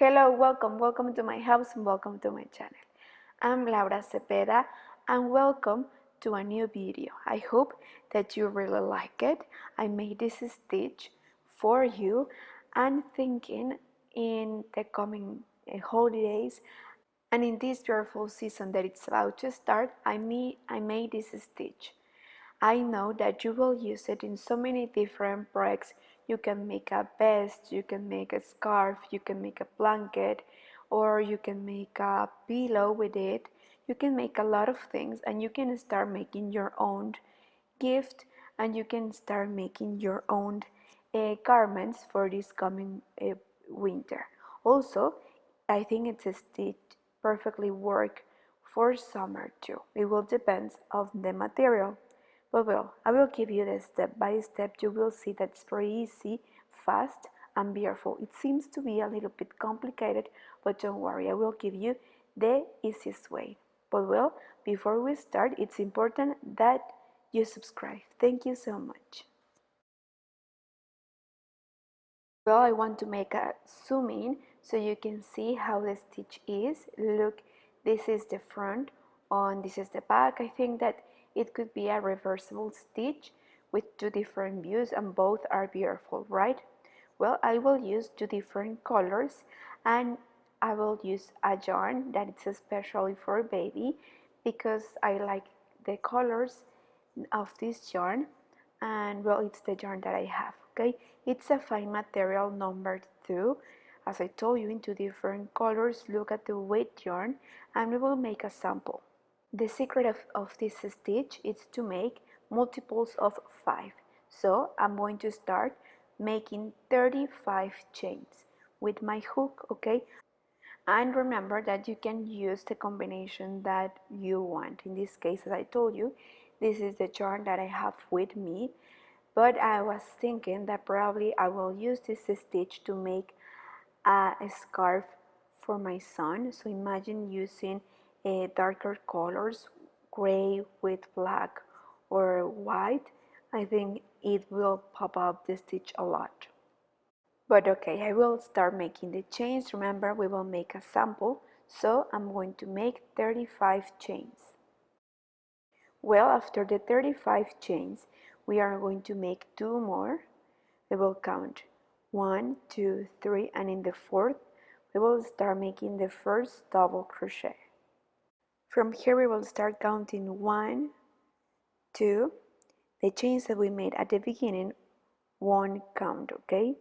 Hello, welcome to my house and welcome to my channel. I'm Laura Cepeda and welcome to a new video. I hope that you really like it. I made this stitch for you and thinking in the coming holidays and in this beautiful season that it's about to start, I made this stitch. I know that you will use it in so many different projects. You can make a vest, you can make a scarf, you can make a blanket, or you can make a pillow with it. You can make a lot of things and you can start making your own gift and you can start making your own garments for this coming winter. Also, I think it's a stitch perfectly work for summer too. It will depend on the material. But well, I will give you the step by step. You will see that it's very easy, fast, and beautiful. It seems to be a little bit complicated, but don't worry, I will give you the easiest way. But well, before we start, it's important that you subscribe. Thank you so much. Well, I want to make a zoom in so you can see how the stitch is. Look, this is the front and this is the back. I think that it could be a reversible stitch with two different views and both are beautiful, right? Well, I will use two different colors and I will use a yarn that is especially for baby because I like the colors of this yarn and well, it's the yarn that I have. Okay, it's a fine material number 2, as I told you, in two different colors. Look at the weight yarn and we will make a sample. The secret of this stitch is to make multiples of 5. So I'm going to start making 35 chains with my hook, okay? And remember that you can use the combination that you want. In this case, as I told you, this is the yarn that I have with me, but I was thinking that probably I will use this stitch to make a scarf for my son. So imagine using darker colors, gray with black or white. I think it will pop up the stitch a lot. But okay, I will start making the chains. Remember, we will make a sample, so I'm going to make 35 chains. Well, after the 35 chains, we are going to make 2 more. We will count 1, 2, 3, and in the 4th, we will start making the first double crochet. From here, we will start counting 1, 2. The chains that we made at the beginning won't count, okay?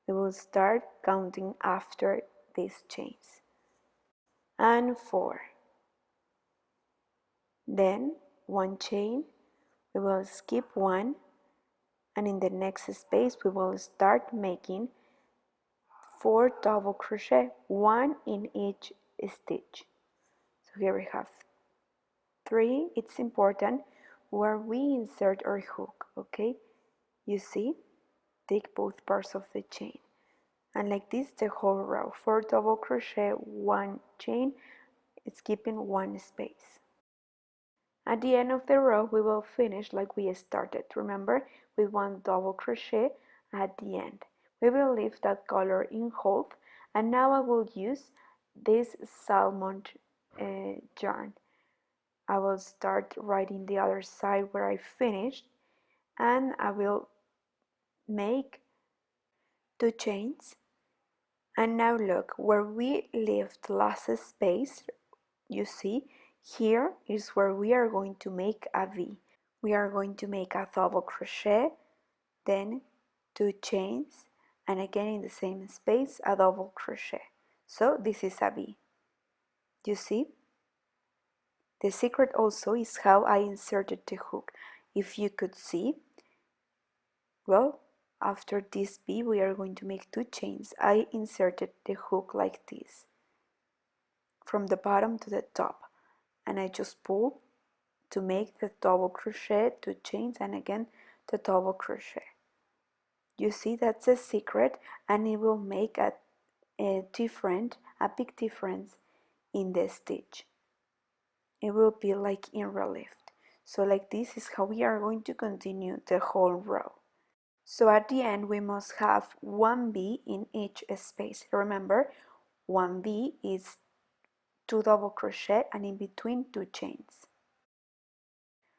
We will start counting after these chains. And 4. Then 1 chain, we will skip 1, and in the next space we will start making 4 double crochet, 1 in each stitch. So here we have 3. It's important where we insert our hook, okay? You see, take both parts of the chain. And like this, the whole row. 4 double crochet, 1 chain, skipping 1 space. At the end of the row, we will finish like we started. Remember, with 1 double crochet at the end. We will leave that color in half, and now I will use this salmon yarn. I will start writing the other side where I finished, and I will make 2 chains. And now look, where we left last space, you see, here is where we are going to make a V. We are going to make a double crochet, then 2 chains, and again in the same space a double crochet. So this is a V. You see? The secret also is how I inserted the hook. If you could see, well, after this V we are going to make 2 chains. I inserted the hook like this, from the bottom to the top, and I just pull to make the double crochet, 2 chains, and again the double crochet. You see, that's a secret, and it will make a big difference in the stitch. It will be like in relief. So like this is how we are going to continue the whole row. So at the end we must have 1 V in each space. Remember, one V is 2 double crochet and in between 2 chains.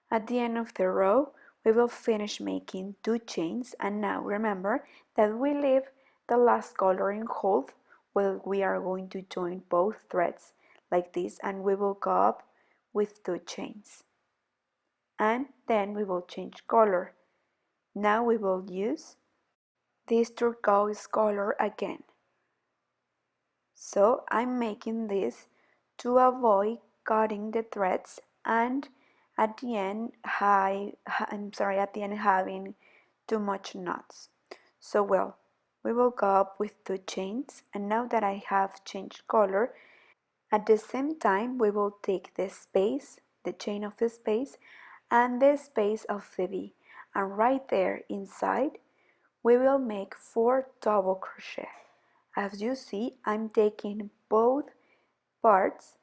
At the end of the row, we will finish making 2 chains, and now remember that we leave the last color in hold while we are going to join both threads like this, and we will go up with 2 chains. And then we will change color. Now we will use this turquoise color again. So I'm making this to avoid cutting the threads and at the end having too much knots. So well, we will go up with 2 chains, and now that I have changed color, at the same time we will take the space, the chain of the space, and the space of the V, and right there inside we will make 4 double crochet. As you see, I'm taking both parts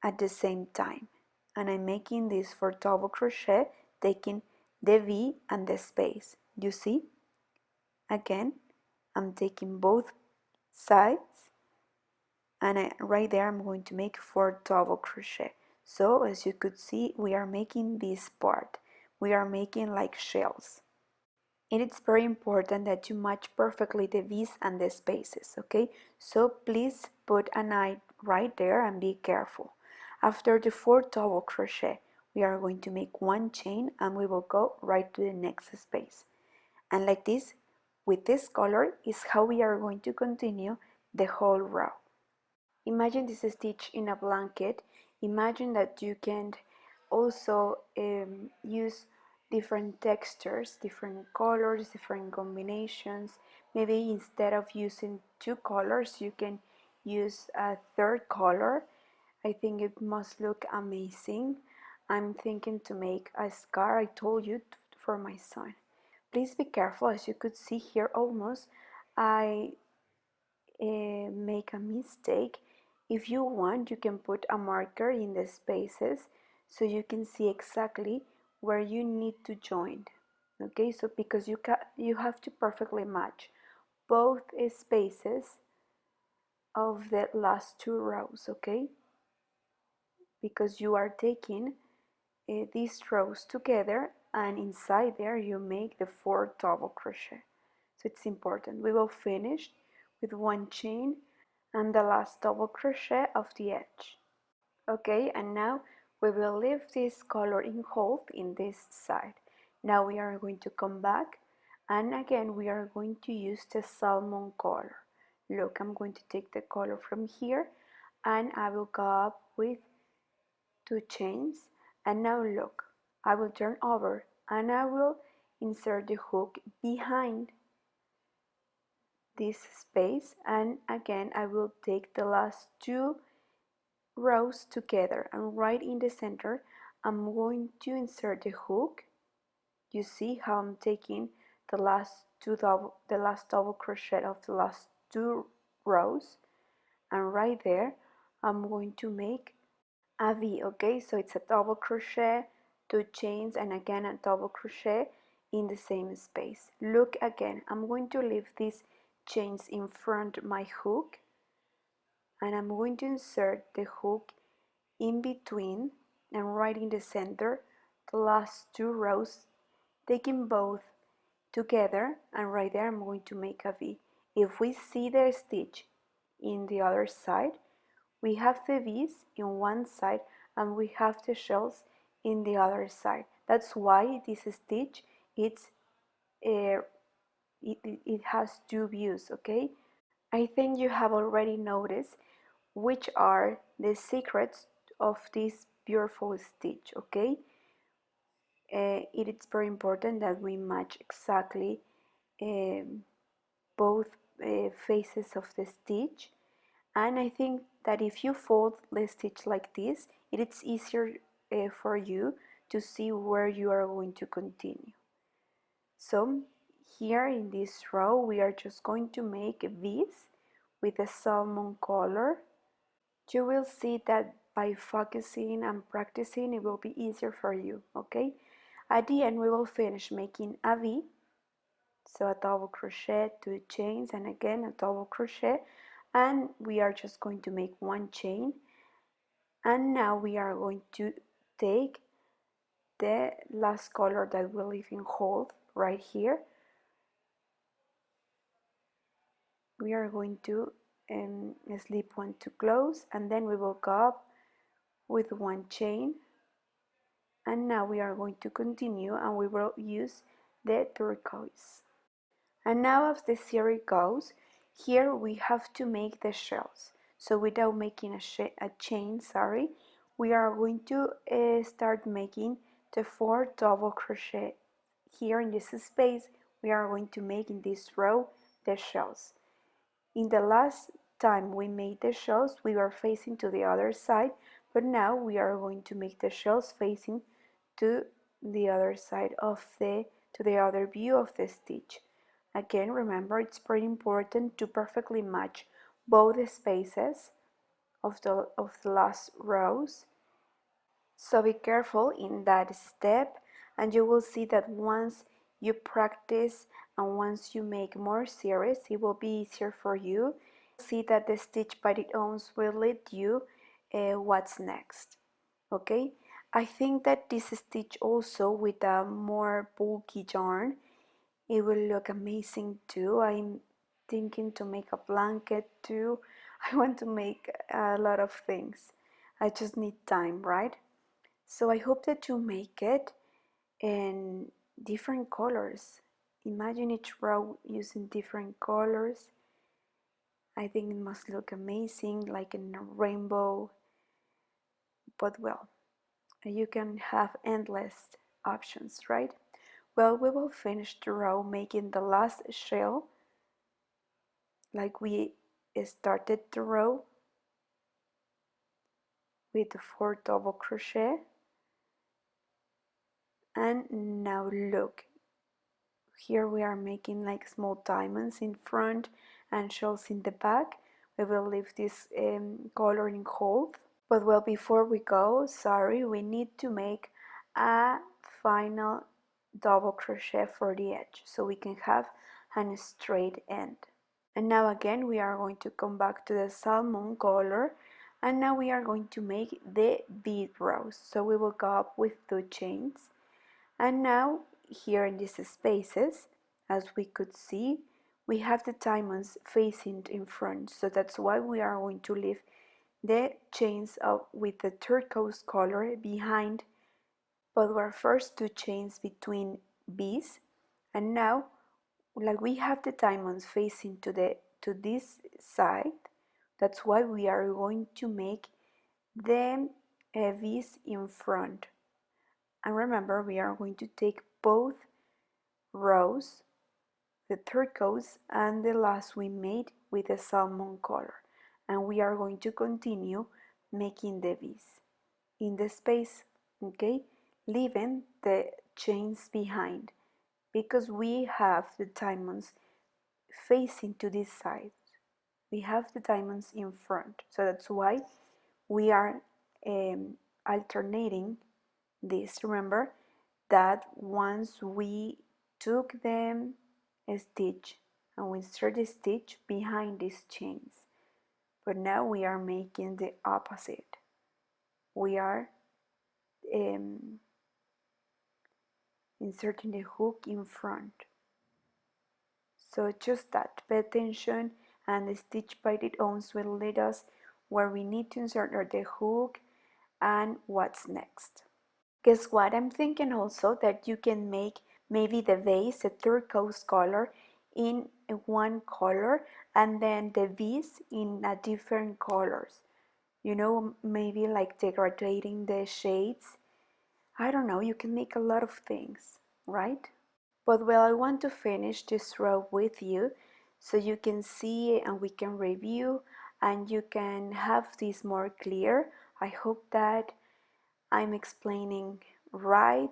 at the same time, and I'm making this 4 double crochet, taking the V and the space. You see? Again, I'm taking both sides, and right there I'm going to make 4 double crochet. So as you could see, we are making this part. We are making like shells. And it's very important that you match perfectly the V's and the spaces, okay? So please put an eye right there and be careful. After the 4 double crochet, we are going to make 1 chain and we will go right to the next space. And like this, with this color, is how we are going to continue the whole row. Imagine this stitch in a blanket. Imagine that you can also use different textures, different colors, different combinations. Maybe instead of using 2 colors, you can use a third color. I think it must look amazing. I'm thinking to make a scarf, I told you, for my son. Please be careful. As you could see here, almost I make a mistake. If you want, you can put a marker in the spaces so you can see exactly where you need to join. Okay, so because you have to perfectly match both spaces of the last 2 rows, okay? Because you are taking these rows together, and inside there you make the 4 double crochet. So it's important. We will finish with 1 chain and the last double crochet of the edge. Okay, and now we will leave this color in hold in this side. Now we are going to come back, and again we are going to use the salmon color. Look, I'm going to take the color from here and I will go up with 2 chains, and now look, I will turn over and I will insert the hook behind this space, and again I will take the last 2 rows together, and right in the center I'm going to insert the hook. You see how I'm taking the last double crochet of the last 2 rows, and right there I'm going to make a V. Okay, so it's a double crochet, 2 chains, and again a double crochet in the same space. Look again, I'm going to leave these chains in front of my hook, and I'm going to insert the hook in between and right in the center the last 2 rows, taking both together, and right there I'm going to make a V. If we see the stitch in the other side, we have the V's in one side and we have the shells in the other side. That's why this stitch it has 2 views, okay? I think you have already noticed which are the secrets of this beautiful stitch, okay? It is very important that we match exactly both faces of the stitch, and I think that if you fold the stitch like this, it is easier for you to see where you are going to continue. So here in this row we are just going to make V's with a salmon color. You will see that by focusing and practicing it will be easier for you, okay? At the end we will finish making a V, so a double crochet, 2 chains, and again a double crochet, and we are just going to make one chain. And now we are going to take the last color that we leave in hold right here. We are going to slip one to close, and then we will go up with one chain. And now we are going to continue, and we will use the turquoise. And now as the series goes, here we have to make the shells. So without making a chain, we are going to start making the 4 double crochet. Here in this space, we are going to make in this row the shells. In the last time we made the shells, we were facing to the other side, but now we are going to make the shells facing to the other side of to the other view of the stitch. Again, remember, it's pretty important to perfectly match both the spaces of the last rows. So be careful in that step, and you will see that once you practice and once you make more series, it will be easier for you. See that the stitch by its own will lead you what's next. Okay, I think that this stitch also with a more bulky yarn, it will look amazing too. I'm thinking to make a blanket too. I want to make a lot of things. I just need time, right? So I hope that you make it in different colors. Imagine each row using different colors. I think it must look amazing, like in a rainbow. But well, you can have endless options, right? Well, we will finish the row making the last shell like we started the row with the 4 double crochet. And now look, here we are making like small diamonds in front and shells in the back. We will leave this color in hold. But well, before we go, we need to make a final double crochet for the edge so we can have a straight end. And now again we are going to come back to the salmon color, and now we are going to make the bead rows. So we will go up with 2 chains, and now here in these spaces, as we could see, we have the diamonds facing in front, so that's why we are going to leave the chains with the turquoise color behind, but our first 2 chains between bees. And now, like we have the diamonds facing to this side, that's why we are going to make the bees in front. And remember, we are going to take both rows, the turquoise and the last we made with the salmon color, and we are going to continue making the bees in the space, okay, leaving the chains behind because we have the diamonds facing to this side. We have the diamonds in front, so that's why we are alternating this. Remember that once we took the stitch and we insert the stitch behind these chains, but now we are making the opposite. We are inserting the hook in front. So just that, pay attention, and the stitch by its own will lead us where we need to insert the hook and what's next. Guess what? I'm thinking also that you can make maybe the base, a turquoise color, in one color, and then the bees in a different colors. You know, maybe like decorating the shades. I don't know, you can make a lot of things, right? But well, I want to finish this row with you so you can see and we can review and you can have this more clear. I hope that I'm explaining right.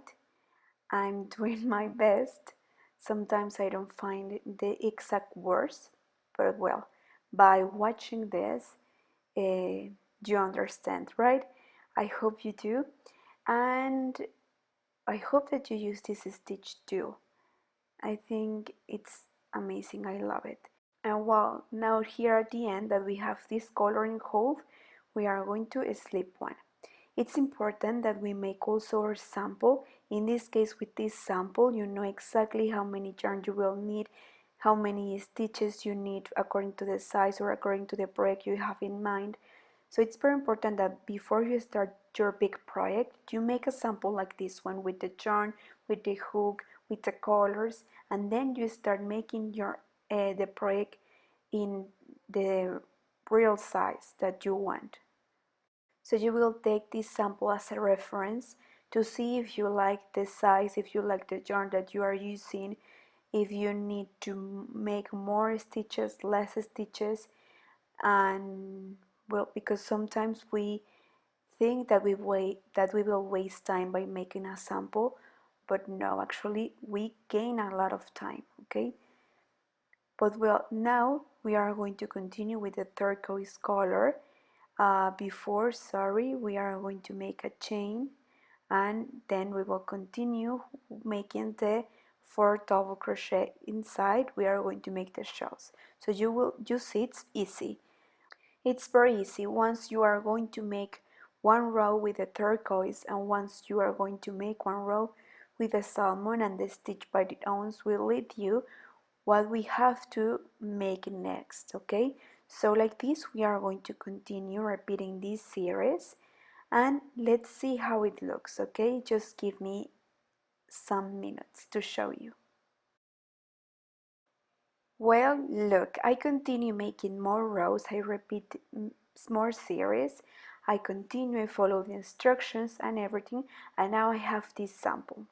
I'm doing my best. Sometimes I don't find the exact words, but well, by watching this, you understand, right? I hope you do, and I hope that you use this stitch too. I think it's amazing. I love it. And well, now here at the end that we have this coloring hole, we are going to slip one. It's important that we make also our sample. In this case, with this sample, you know exactly how many yarn you will need, how many stitches you need according to the size or according to the project you have in mind. So it's very important that before you start your big project, you make a sample like this one with the yarn, with the hook, with the colors, and then you start making your the project in the real size that you want. So you will take this sample as a reference to see if you like the size, if you like the yarn that you are using, if you need to make more stitches, less stitches, and well, because sometimes we think that we will waste time by making a sample, but no, actually we gain a lot of time, okay? But well, now we are going to continue with the turquoise color. Sorry, we are going to make a chain, and then we will continue making the 4 double crochet inside. We are going to make the shells, so you see it's easy. It's very easy. Once you are going to make one row with the turquoise, and once you are going to make one row with the salmon, and the stitch by the owns will lead you what we have to make next, okay? So like this, we are going to continue repeating this series, and let's see how it looks, okay? Just give me some minutes to show you. Well, look, I continue making more rows, I repeat more series, I continue, I follow the instructions and everything, and now I have this sample.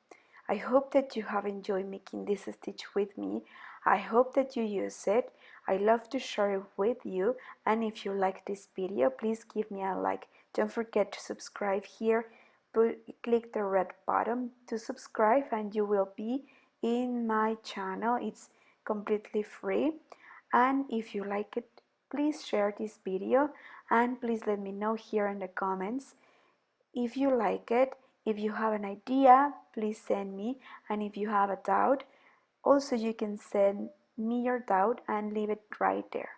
I hope that you have enjoyed making this stitch with me. I hope that you use it. I love to share it with you, and if you like this video, please give me a like. Don't forget to subscribe here. Click the red button to subscribe and you will be in my channel. It's completely free, and if you like it, please share this video, and please let me know here in the comments if you like it. If you have an idea, please send me, and if you have a doubt, also you can send me your doubt and leave it right there.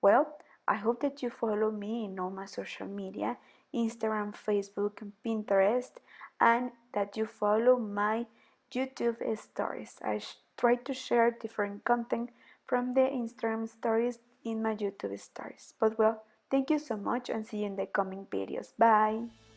Well, I hope that you follow me in all my social media, Instagram, Facebook, and Pinterest, and that you follow my YouTube stories. Try to share different content from the Instagram stories in my YouTube stories. But well, thank you so much, and see you in the coming videos. Bye!